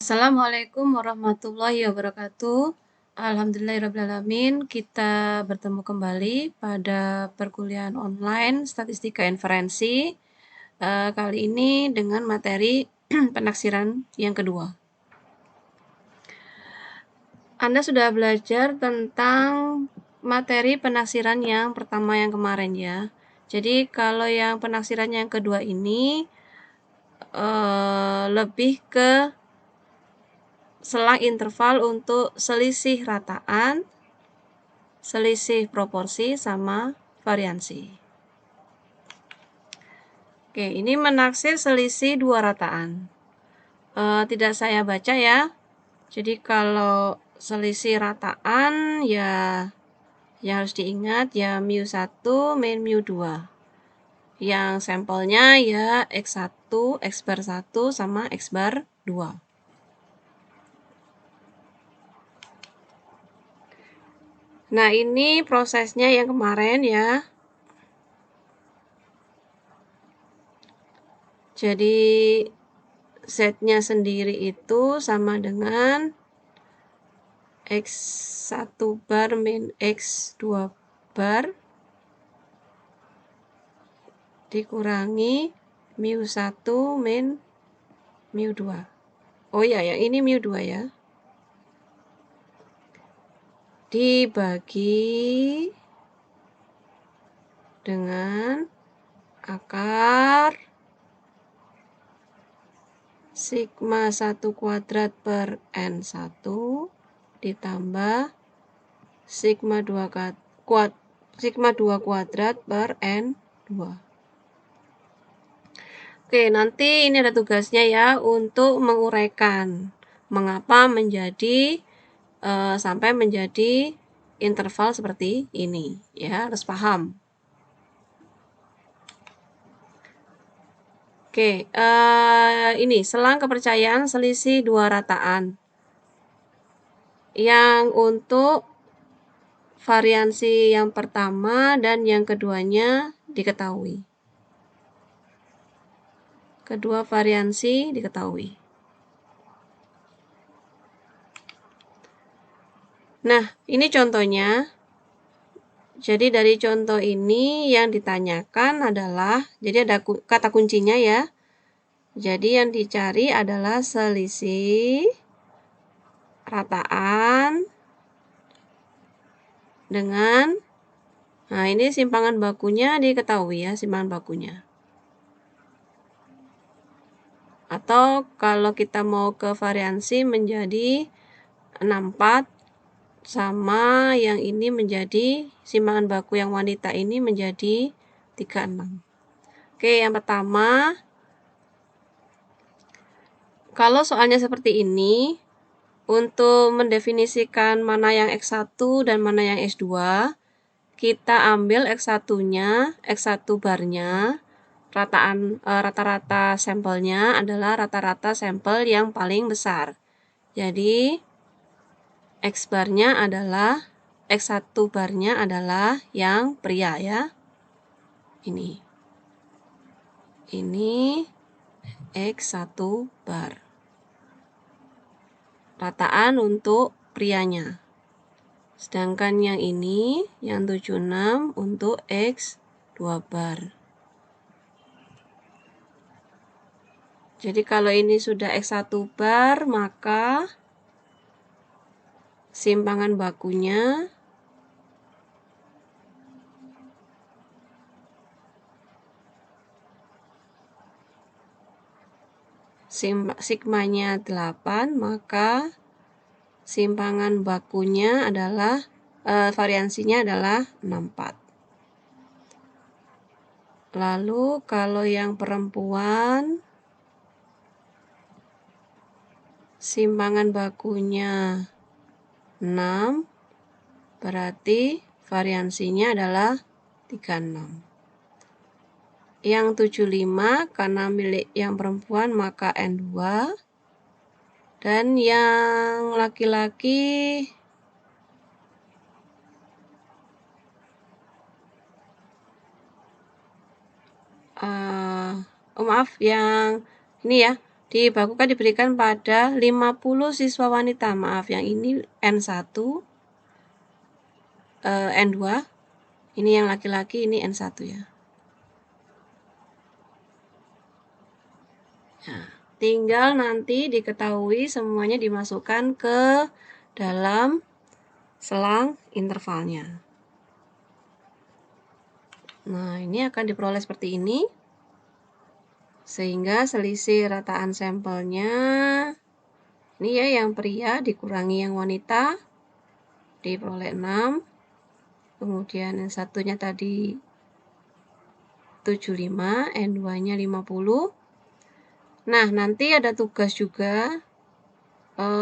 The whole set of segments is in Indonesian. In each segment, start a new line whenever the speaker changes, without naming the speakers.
Assalamualaikum warahmatullahi wabarakatuh. Alhamdulillahirrahmanirrahim. Kita bertemu kembali pada perkuliahan online Statistika Inferensi. Kali ini dengan materi penaksiran yang kedua. Anda sudah belajar tentang materi penaksiran yang pertama yang kemarin ya. Jadi kalau yang penaksiran yang kedua ini lebih ke selang interval untuk selisih rataan, selisih proporsi, sama variansi. Oke, ini menaksir selisih dua rataan. Tidak saya baca ya. Jadi kalau selisih rataan ya yang harus diingat ya mu1 min mu2. Yang sampelnya ya X1, X bar 1 sama X bar 2. Nah, ini prosesnya yang kemarin ya. Jadi Z-nya sendiri itu sama dengan X1 bar min X2 bar dikurangi mu1 min mu2. Oh ya, yang ini mu2 ya. Dibagi dengan akar sigma 1 kuadrat per N1 ditambah sigma 2 kuadrat per N2. Oke, nanti ini ada tugasnya ya untuk menguraikan mengapa menjadi sampai menjadi interval seperti ini ya, harus paham. Oke, ini selang kepercayaan selisih dua rataan yang untuk variansi yang pertama dan yang keduanya diketahui. Kedua variansi diketahui. Nah, ini contohnya. Jadi dari contoh ini yang ditanyakan adalah, jadi ada kata kuncinya ya. Jadi yang dicari adalah selisih rataan dengan, nah ini simpangan bakunya diketahui ya, simpangan bakunya. Atau kalau kita mau ke variansi menjadi 64 sama yang ini menjadi simpangan baku yang wanita ini menjadi 36. Oke, yang pertama, kalau soalnya seperti ini, untuk mendefinisikan mana yang X1 dan mana yang X2, kita ambil X1-nya, X1 barnya, rata-rata sampelnya adalah rata-rata sampel yang paling besar. Jadi X barnya adalah X1 barnya adalah yang pria ya. Ini X1 bar. Rataan untuk prianya. Sedangkan yang ini yang 76 untuk X2 bar. Jadi kalau ini sudah X1 bar, maka simpangan bakunya sigmanya 8, maka simpangan bakunya adalah variansinya adalah 64. Lalu kalau yang perempuan simpangan bakunya 6, berarti variansinya adalah 36. Yang 75 karena milik yang perempuan maka N2. Dan yang laki-laki maaf, yang ini ya, dibakukan diberikan pada 50 siswa wanita. Maaf, yang ini N1, N2, ini yang laki-laki, ini N1 ya. Nah, tinggal nanti diketahui semuanya dimasukkan ke dalam selang intervalnya. Nah, ini akan diperoleh seperti ini. Sehingga selisih rataan sampelnya, ini ya yang pria dikurangi yang wanita, diperoleh 6. Kemudian yang satunya tadi 75, N2-nya 50. Nah, nanti ada tugas juga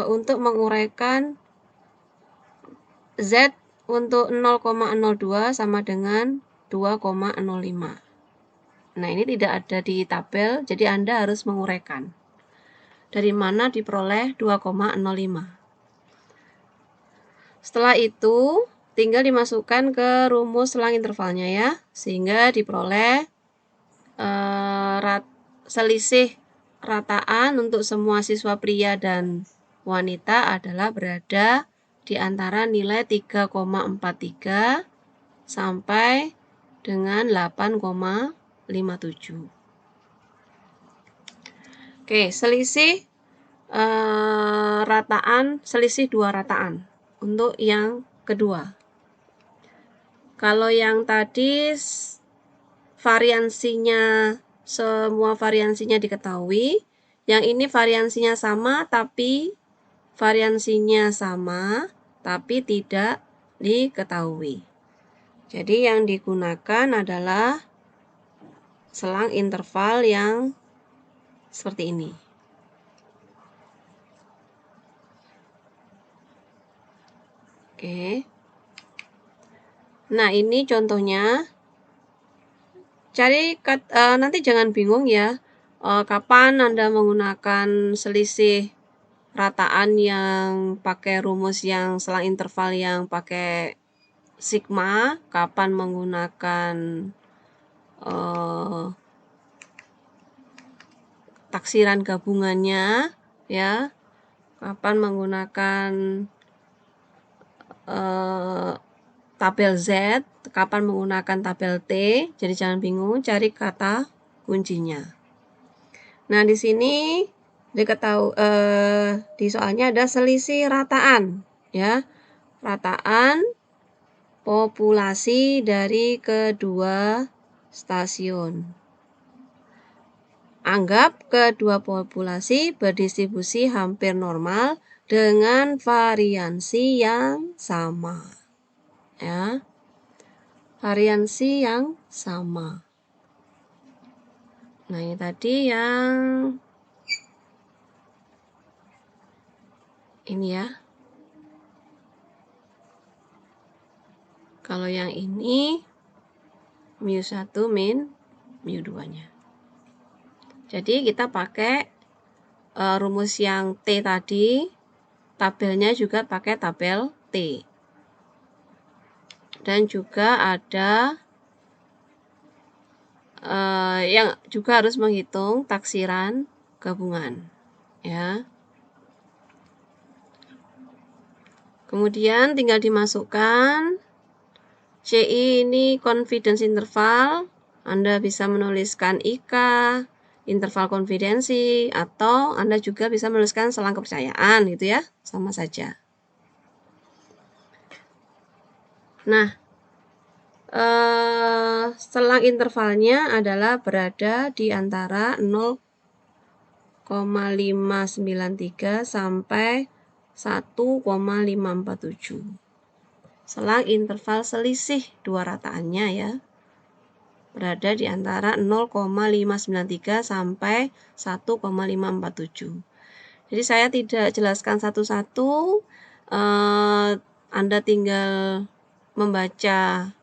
untuk menguraikan Z untuk 0,02 sama dengan 2,05. Nah, ini tidak ada di tabel, jadi Anda harus menguraikan. Dari mana diperoleh 2,05. Setelah itu, tinggal dimasukkan ke rumus selang intervalnya ya, sehingga diperoleh selisih rataan untuk semua siswa pria dan wanita adalah berada di antara nilai 3,43 sampai dengan 8,57. Oke, selisih rataan, selisih 2 rataan untuk yang kedua. Kalau yang tadi variansinya, semua variansinya diketahui, yang ini variansinya sama tapi tidak diketahui. Jadi yang digunakan adalah selang interval yang seperti ini. Oke. Nah, ini contohnya. Nanti jangan bingung ya, kapan Anda menggunakan selisih rataan yang pakai rumus yang selang interval yang pakai sigma, kapan menggunakan taksiran gabungannya ya, kapan menggunakan tabel Z, kapan menggunakan tabel T. Jadi jangan bingung, cari kata kuncinya. Nah, di sini di soalnya ada selisih rataan ya, rataan populasi dari kedua stasiun. Anggap kedua populasi berdistribusi hampir normal dengan variansi yang sama. Ya. Variansi yang sama. Nah, ini tadi yang ini ya. Kalau yang ini mu1 min mu2-nya. Jadi kita pakai rumus yang T tadi, tabelnya juga pakai tabel T. Dan juga ada yang juga harus menghitung taksiran gabungan ya. Kemudian tinggal dimasukkan CI ini confidence interval. Anda bisa menuliskan IK, interval konfidensi, atau Anda juga bisa menuliskan selang kepercayaan gitu ya, sama saja. Nah, selang intervalnya adalah berada di antara 0,593 sampai 1,547. Selang interval selisih 2 rataannya ya, berada di antara 0,593 sampai 1,547. Jadi saya tidak jelaskan satu-satu, Anda tinggal membaca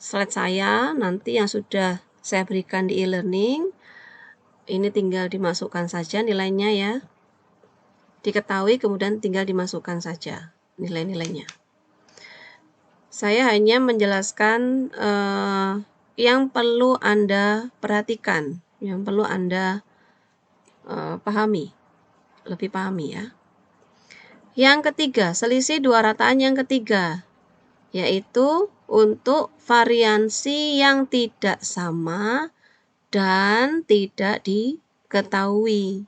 slide saya nanti yang sudah saya berikan di e-learning. Ini tinggal dimasukkan saja nilainya ya, diketahui kemudian tinggal dimasukkan saja nilai-nilainya. Saya hanya menjelaskan yang perlu Anda perhatikan, yang perlu Anda lebih pahami ya. Yang ketiga, selisih dua rataan yang ketiga, yaitu untuk variansi yang tidak sama dan tidak diketahui.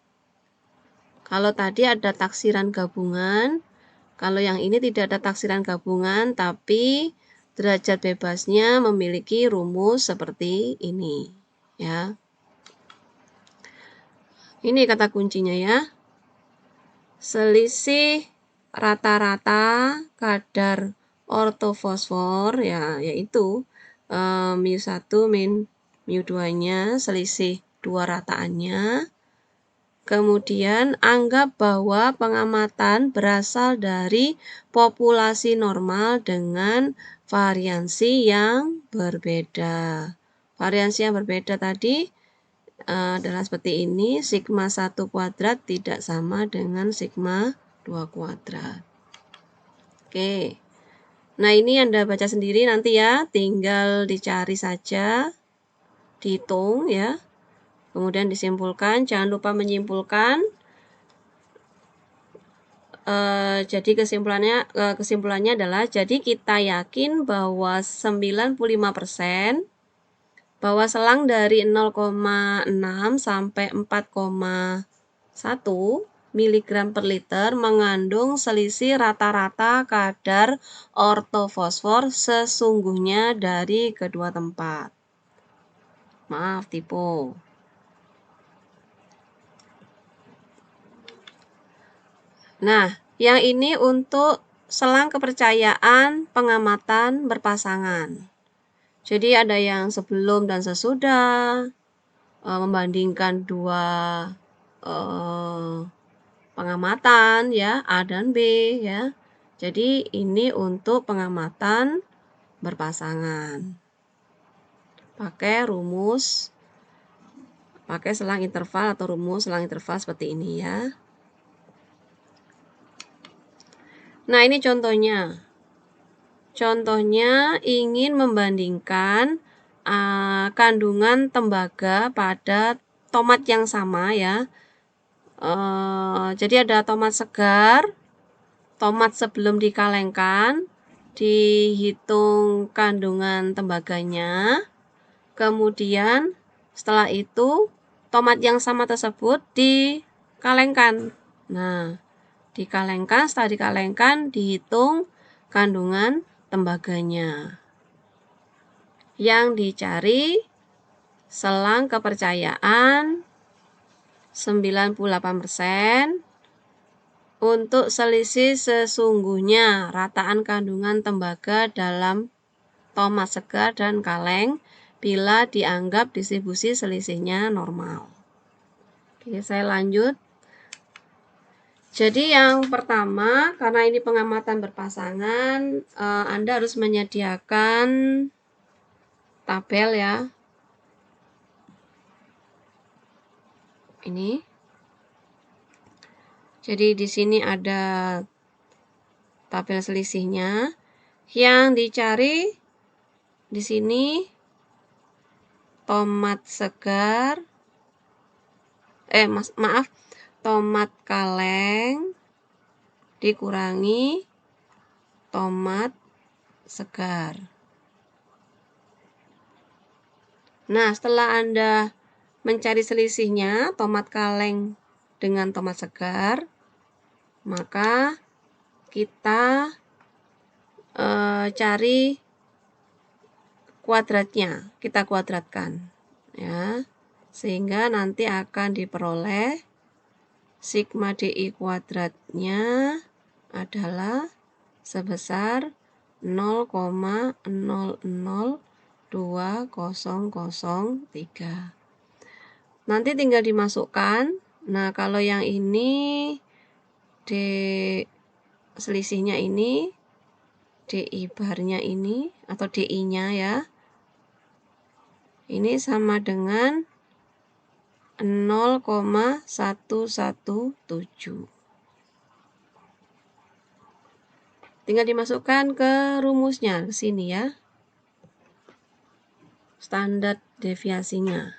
Kalau tadi ada taksiran gabungan, kalau yang ini tidak ada taksiran gabungan, tapi derajat bebasnya memiliki rumus seperti ini, ya. Ini kata kuncinya ya. Selisih rata-rata kadar ortofosfor ya, yaitu mu1 min mu2-nya, selisih dua rataannya. Kemudian anggap bahwa pengamatan berasal dari populasi normal dengan variansi yang berbeda. Variansi yang berbeda tadi adalah seperti ini, sigma 1 kuadrat tidak sama dengan sigma 2 kuadrat. Oke. Nah, ini Anda baca sendiri nanti ya, tinggal dicari saja, dihitung ya. Kemudian disimpulkan, jangan lupa menyimpulkan. Jadi kesimpulannya adalah, jadi kita yakin bahwa 95% bahwa selang dari 0,6 sampai 4,1 mg per liter mengandung selisih rata-rata kadar ortofosfor sesungguhnya dari kedua tempat. Maaf, tipu. Nah, yang ini untuk selang kepercayaan pengamatan berpasangan. Jadi ada yang sebelum dan sesudah, membandingkan dua pengamatan ya, A dan B ya. Jadi ini untuk pengamatan berpasangan. Pakai selang interval atau rumus selang interval seperti ini ya. Nah, ini contohnya. Contohnya ingin membandingkan kandungan tembaga pada tomat yang sama ya. Jadi ada tomat segar, tomat sebelum dikalengkan, dihitung kandungan tembaganya. Kemudian setelah itu tomat yang sama tersebut dikalengkan. Nah, setelah dikalengkan dihitung kandungan tembaganya. Yang dicari selang kepercayaan 98% untuk selisih sesungguhnya rataan kandungan tembaga dalam tomat segar dan kaleng bila dianggap distribusi selisihnya normal. Oke, saya lanjut. Jadi yang pertama, karena ini pengamatan berpasangan, Anda harus menyediakan tabel ya. Ini. Jadi di sini ada tabel selisihnya. Yang dicari di sini tomat segar, tomat kaleng dikurangi tomat segar. Nah, setelah Anda mencari selisihnya tomat kaleng dengan tomat segar, maka kita cari kuadratnya, kita kuadratkan ya, sehingga nanti akan diperoleh sigma DI kuadratnya adalah sebesar 0,002003. Nanti tinggal dimasukkan. Nah, kalau yang ini selisihnya ini, DI barnya ini atau DI-nya ya, ini sama dengan 0,117. Tinggal dimasukkan ke rumusnya, ke sini ya. Standar deviasinya.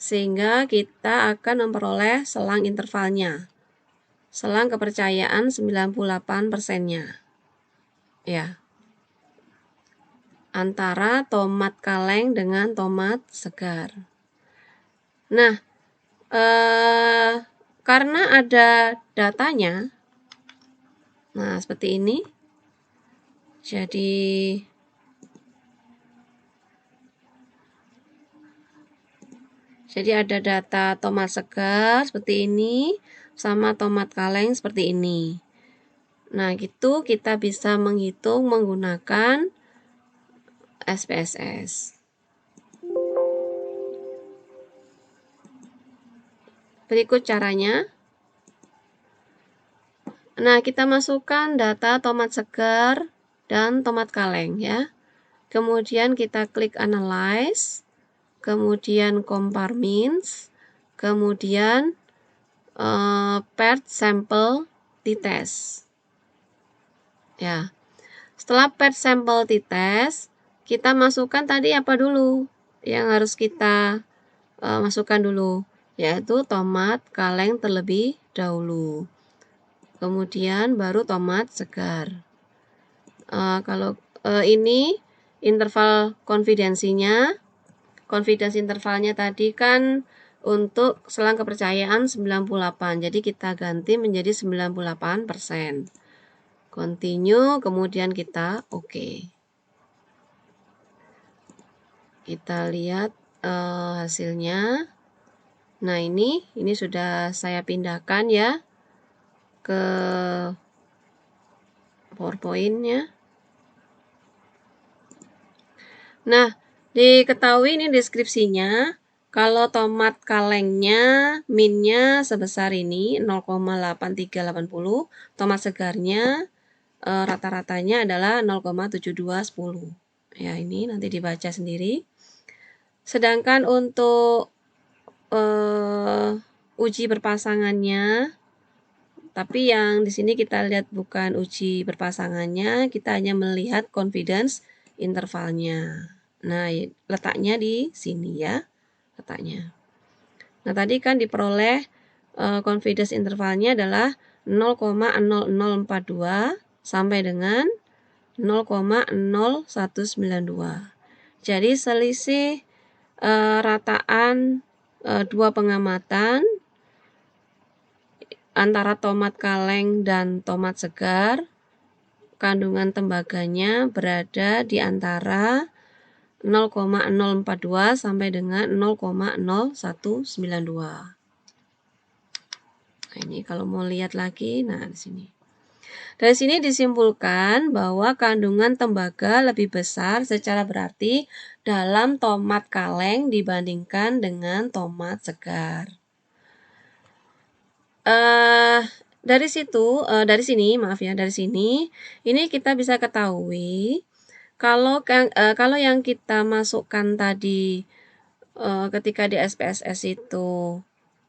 sehingga kita akan memperoleh selang intervalnya. Selang kepercayaan 98%-nya. Ya. Antara tomat kaleng dengan tomat segar. Nah, karena ada datanya, nah seperti ini. Jadi ada data tomat segar seperti ini sama tomat kaleng seperti ini. Nah, gitu kita bisa menghitung menggunakan SPSS. Berikut caranya. Nah, kita masukkan data tomat segar dan tomat kaleng ya. Kemudian kita klik analyze, kemudian compare means, kemudian paired sample t-test. Ya. Setelah paired sample t-test, kita masukkan tadi apa dulu? Yang harus kita masukkan dulu, yaitu tomat kaleng terlebih dahulu. Kemudian baru tomat segar. Kalau ini interval konfidensinya, confidence intervalnya tadi kan untuk selang kepercayaan 98, jadi kita ganti menjadi 98%. Continue, kemudian kita oke. Kita lihat hasilnya. Nah, ini sudah saya pindahkan ya ke PowerPoint-nya. Nah, diketahui ini deskripsinya. Kalau tomat kalengnya min-nya sebesar ini 0,8380, tomat segarnya rata-ratanya adalah 0,7210. Ya, ini nanti dibaca sendiri. Sedangkan untuk uji berpasangannya, tapi yang di sini kita lihat bukan uji berpasangannya, kita hanya melihat confidence intervalnya. Nah, letaknya di sini ya, letaknya. Nah, tadi kan diperoleh confidence intervalnya adalah 0,0042 sampai dengan 0,0192. Jadi selisih rataan dua pengamatan antara tomat kaleng dan tomat segar, kandungan tembaganya berada di antara 0,042 sampai dengan 0,0192. Nah, ini kalau mau lihat lagi, nah di sini. Dari sini disimpulkan bahwa kandungan tembaga lebih besar secara berarti dalam tomat kaleng dibandingkan dengan tomat segar. Dari sini ini kita bisa ketahui kalau yang kita masukkan tadi ketika di SPSS itu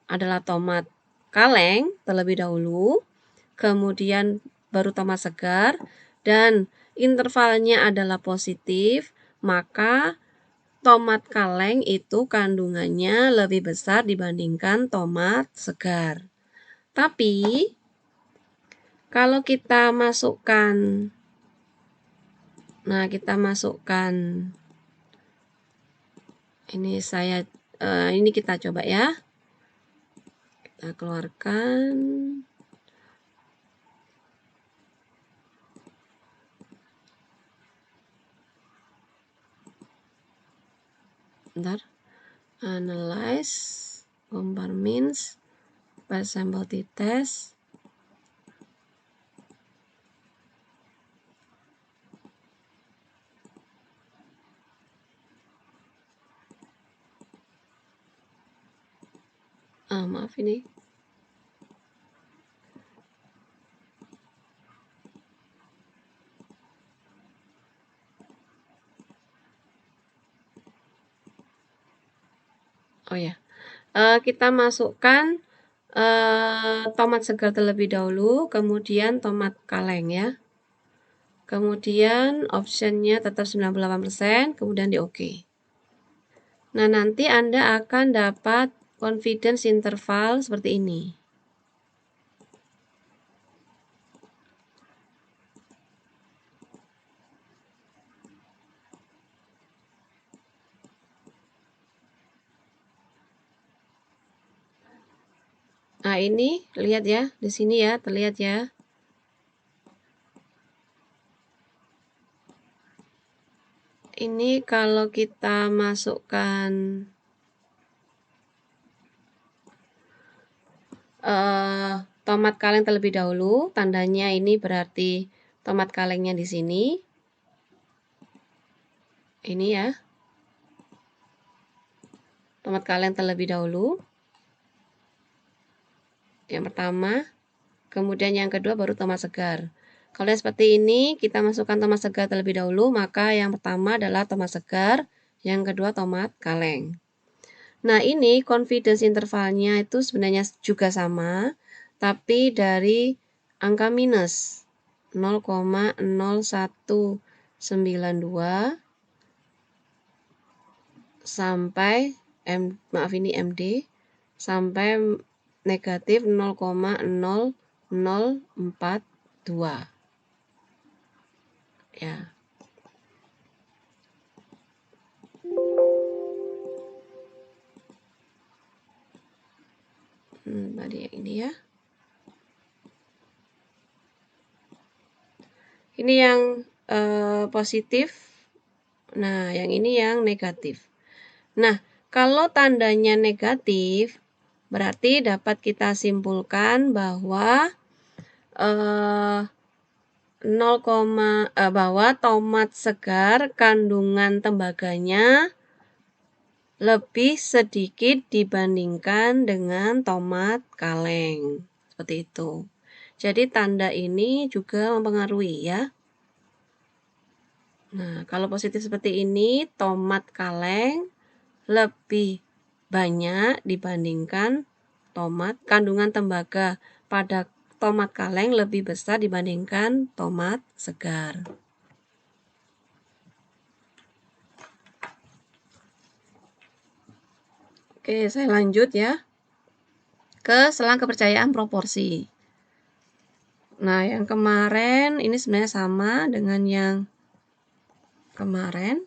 adalah tomat kaleng terlebih dahulu, kemudian baru tomat segar, dan intervalnya adalah positif, maka tomat kaleng itu kandungannya lebih besar dibandingkan tomat segar. Tapi kalau kita masukkan, ini kita coba ya, kita keluarkan. Bentar, analyze, compare means, paired sample t-test. Maaf ini. Oh ya, kita masukkan tomat segar terlebih dahulu, kemudian tomat kaleng ya. Kemudian optionnya tetap 98%, kemudian di OK. Nah, nanti Anda akan dapat confidence interval seperti ini. Nah, ini lihat ya, di sini ya, terlihat ya. Ini kalau kita masukkan tomat kaleng terlebih dahulu, tandanya ini berarti tomat kalengnya di sini. Ini ya, tomat kaleng terlebih dahulu. Yang pertama, kemudian yang kedua baru tomat segar. Kalau seperti ini, kita masukkan tomat segar terlebih dahulu, maka yang pertama adalah tomat segar, yang kedua tomat kaleng. Nah, ini confidence intervalnya itu sebenarnya juga sama, tapi dari angka minus 0,0192 sampai ini MD sampai negatif 0,0042 ya. Tadi ini ya. Ini yang positif. Nah, yang ini yang negatif. Nah, kalau tandanya negatif, berarti dapat kita simpulkan bahwa bahwa tomat segar kandungan tembaganya lebih sedikit dibandingkan dengan tomat kaleng. Seperti itu. Jadi tanda ini juga mempengaruhi ya. Nah, kalau positif seperti ini, tomat kaleng lebih banyak dibandingkan tomat, kandungan tembaga pada tomat kaleng lebih besar dibandingkan tomat segar. Oke, saya lanjut ya ke selang kepercayaan proporsi. Nah, yang kemarin ini sebenarnya sama dengan yang kemarin.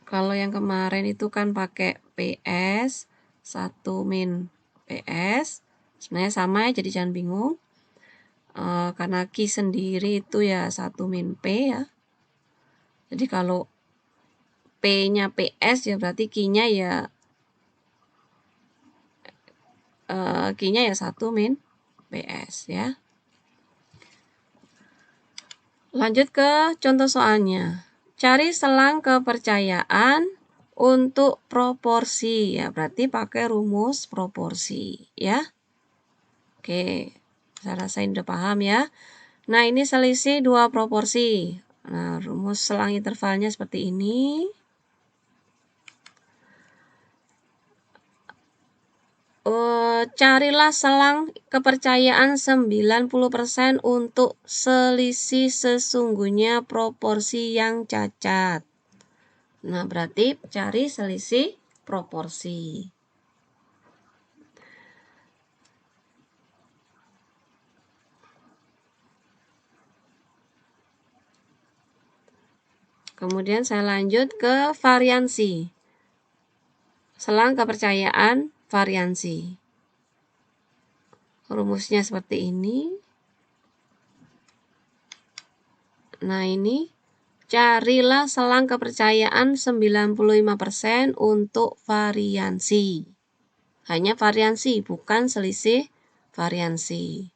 Kalau yang kemarin itu kan pakai PS 1 min PS, sebenarnya sama ya, jadi jangan bingung. Karena Q sendiri itu ya 1 min P ya. Jadi kalau P-nya PS ya berarti Q-nya ya Q-nya ya 1 min PS ya. Lanjut ke contoh soalnya. Cari selang kepercayaan untuk proporsi ya, berarti pakai rumus proporsi ya. Oke, saya rasa ini udah paham ya. Nah, ini selisih dua proporsi. Nah, rumus selang intervalnya seperti ini. Carilah selang kepercayaan 90% untuk selisih sesungguhnya proporsi yang cacat. Nah, berarti cari selisih proporsi. Kemudian saya lanjut ke variansi. Selang kepercayaan variansi. Rumusnya seperti ini. Nah, ini carilah selang kepercayaan 95% untuk variansi. Hanya variansi, bukan selisih variansi.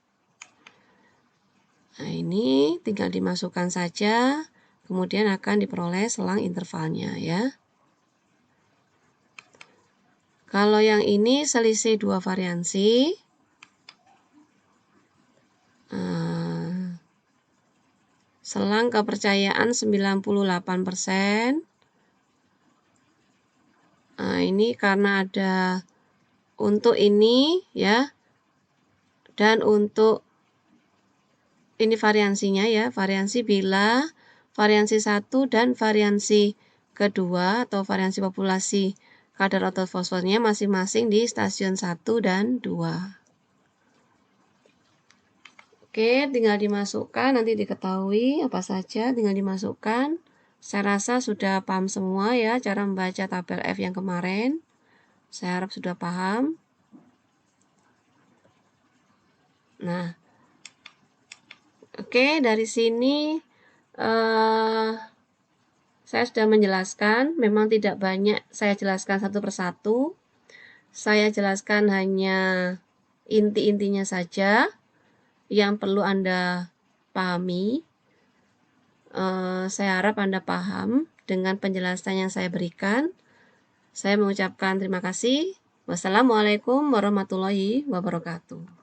Nah, ini tinggal dimasukkan saja, kemudian akan diperoleh selang intervalnya ya. Kalau yang ini selisih dua variansi, selang kepercayaan 98%. Nah, ini karena ada untuk ini ya, dan untuk ini variansinya ya, variansi bila variansi 1 dan variansi kedua atau variansi populasi kadar otot fosfornya masing-masing di stasiun 1 dan 2. Oke, tinggal dimasukkan, nanti diketahui apa saja, tinggal dimasukkan. Saya rasa sudah paham semua ya cara membaca tabel F yang kemarin. Saya harap sudah paham. Nah, oke, dari sini saya sudah menjelaskan, memang tidak banyak saya jelaskan satu persatu. Saya jelaskan hanya inti-intinya saja yang perlu Anda pahami. Saya harap Anda paham dengan penjelasan yang saya berikan. Saya mengucapkan terima kasih. Wassalamualaikum warahmatullahi wabarakatuh.